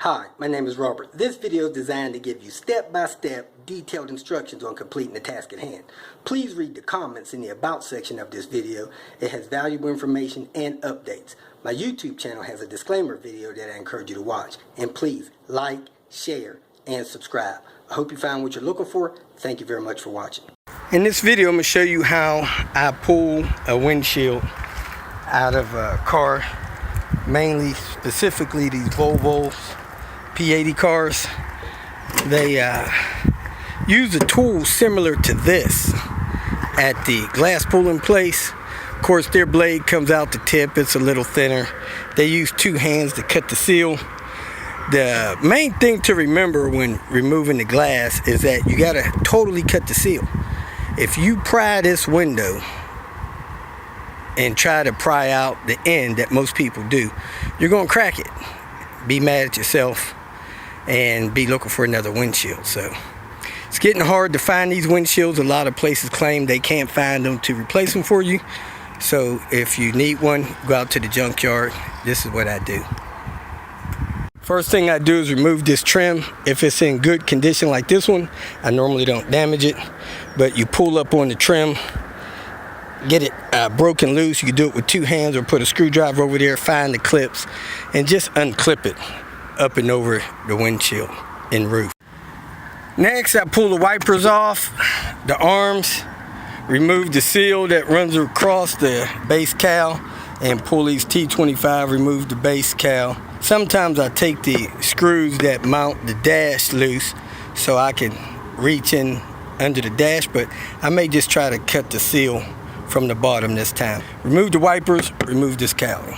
Hi, my name is Robert. This video is designed to give you step-by-step detailed instructions on completing the task at hand. Please read the comments in the About section of this video. It has valuable information and updates. My YouTube channel has a disclaimer video that I encourage you to watch. And please like, share, and subscribe. I hope you found what you're looking for. Thank you very much for watching. In this video, I'm going to show you how I pull a windshield out of a car, mainly specifically these Volvo P80 cars. They use a tool similar to this at the glass pulling place. Of course, their blade comes out the tip. It's a little thinner. They use two hands to cut the seal. The main thing to remember when removing the glass is that you got to totally cut the seal. If you pry this window and try to pry out the end that most people do, you're going to crack it. Be mad at yourself and be looking for another windshield. So it's getting hard to find these windshields. A lot of places claim they can't find them to replace them for you. So if you need one, go out to the junkyard. This is what I do. First thing I do is remove this trim. If it's in good condition like this one, I normally don't damage it, but you pull up on the trim, get it broken loose. You can do it with two hands or put a screwdriver over there, find the clips, and just unclip it up and over the windshield and roof. Next, I pull the wipers off, the arms, remove the seal that runs across the base cowl, and pull these T25, remove the base cowl. Sometimes I take the screws that mount the dash loose so I can reach in under the dash, but I may just try to cut the seal from the bottom this time. Remove the wipers, remove this cowling.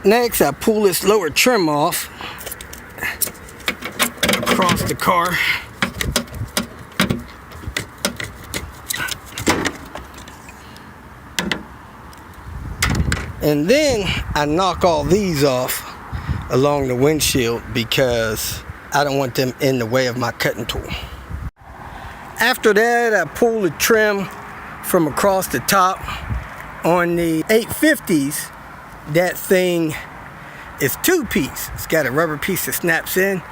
Next, I pull this lower trim off across the car. And then I knock all these off along the windshield because I don't want them in the way of my cutting tool. After that, I pull the trim from across the top. On the 850s, that thing is two-piece. It's got a rubber piece that snaps in.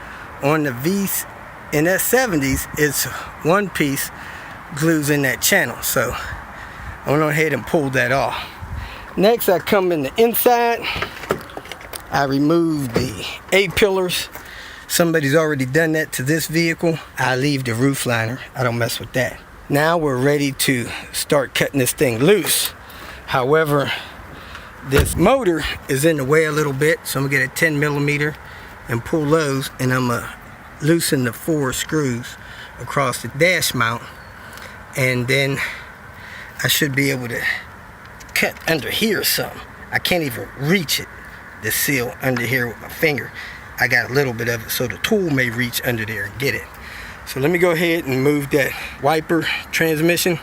On the V and S70s, it's one piece, glues in that channel. So I went ahead and pulled that off. Next, I come in the inside. I remove the A-pillars. Somebody's already done that to this vehicle. I leave the roof liner. I don't mess with that. Now we're ready to start cutting this thing loose. However, this motor is in the way a little bit, so I'm gonna get a 10 millimeter and pull those, and I'm gonna loosen the 4 screws across the dash mount, and then I should be able to cut under here some. I can't even reach it, the seal under here with my finger. I got a little bit of it, so the tool may reach under there and get it. So let me go ahead and move that wiper transmission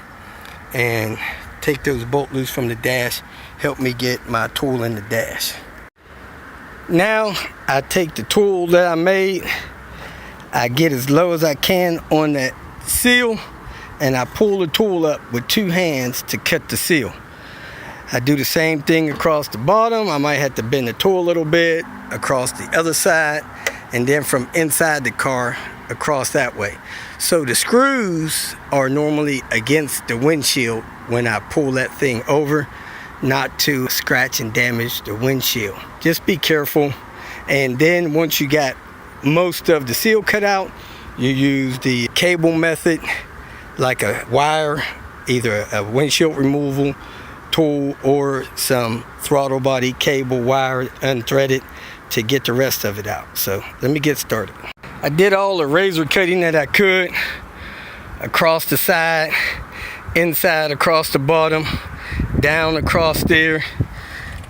and take those bolt loose from the dash. Help me get my tool in the dash. Now I take the tool that I made, I get as low as I can on that seal, and I pull the tool up with two hands to cut the seal. I do the same thing across the bottom. I might have to bend the tool a little bit across the other side, and then from inside the car across that way. So the screws are normally against the windshield when I pull that thing over, not to scratch and damage the windshield. Just be careful. And then once you got most of the seal cut out, you use the cable method, like a wire, either a windshield removal tool or some throttle body cable wire unthreaded to get the rest of it out. So let me get started. I did all the razor cutting that I could across the side, inside across the bottom, down across there,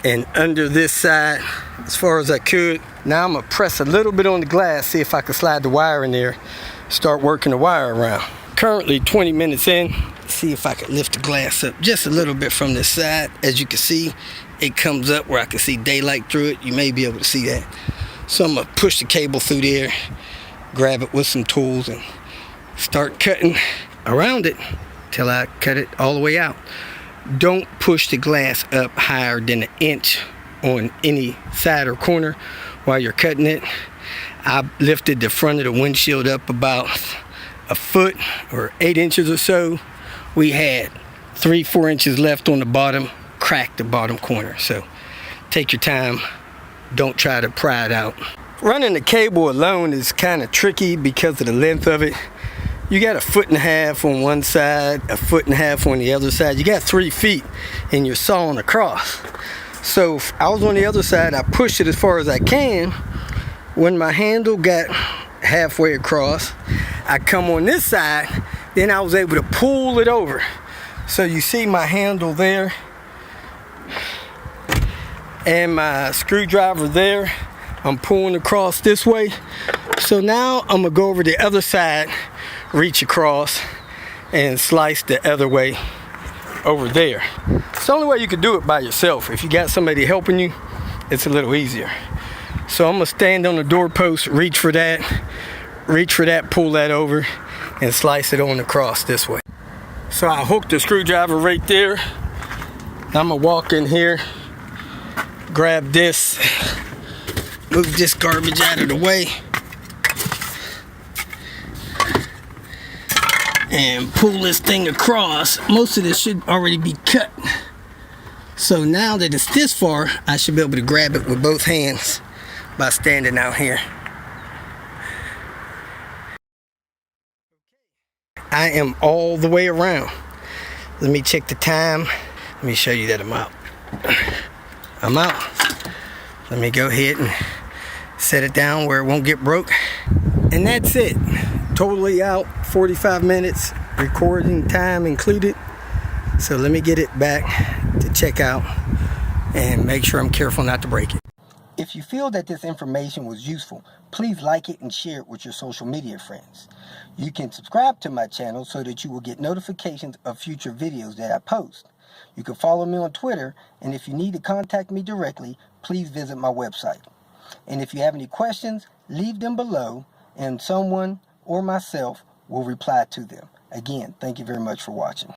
and under this side as far as I could. Now I'm gonna press a little bit on the glass, see if I can slide the wire in there, start working the wire around. Currently 20 minutes in. See if I can lift the glass up just a little bit from this side. As you can see, it comes up where I can see daylight through it. You may be able to see that. So I'm gonna push the cable through there, grab it with some tools, and start cutting around it till I cut it all the way out. Don't push the glass up higher than 1 inch on any side or corner while you're cutting it. I lifted the front of the windshield up about a foot or 8 inches or so. We had 3-4 inches left on the bottom, cracked the bottom corner. So take your time, don't try to pry it out. Running the cable alone is kind of tricky because of the length of it. You got 1.5 feet on one side, 1.5 feet on the other side. You got 3 feet and you're sawing across. So if I was on the other side, I pushed it as far as I can. When my handle got halfway across, I come on this side, then I was able to pull it over. So you see my handle there and my screwdriver there. I'm pulling across this way. So now I'm gonna go over the other side, reach across and slice the other way over there. It's the only way you can do it by yourself. If you got somebody helping you, it's a little easier. So I'm gonna stand on the doorpost, reach for that, pull that over, and slice it on across this way. So I hooked the screwdriver right there. I'm gonna walk in here, grab this, move this garbage out of the way, and pull this thing across. Most of this should already be cut. So now that it's this far, I should be able to grab it with both hands by standing out here. I am all the way around. Let me check the time. Let me show you that I'm out. I'm out. Let me go ahead and set it down where it won't get broke. And that's it. Totally out, 45 minutes, recording time included. So let me get it back to check out and make sure I'm careful not to break it. If you feel that this information was useful, please like it and share it with your social media friends. You can subscribe to my channel so that you will get notifications of future videos that I post. You can follow me on Twitter, and if you need to contact me directly, please visit my website. And if you have any questions, leave them below, and someone or myself will reply to them. Again, thank you very much for watching.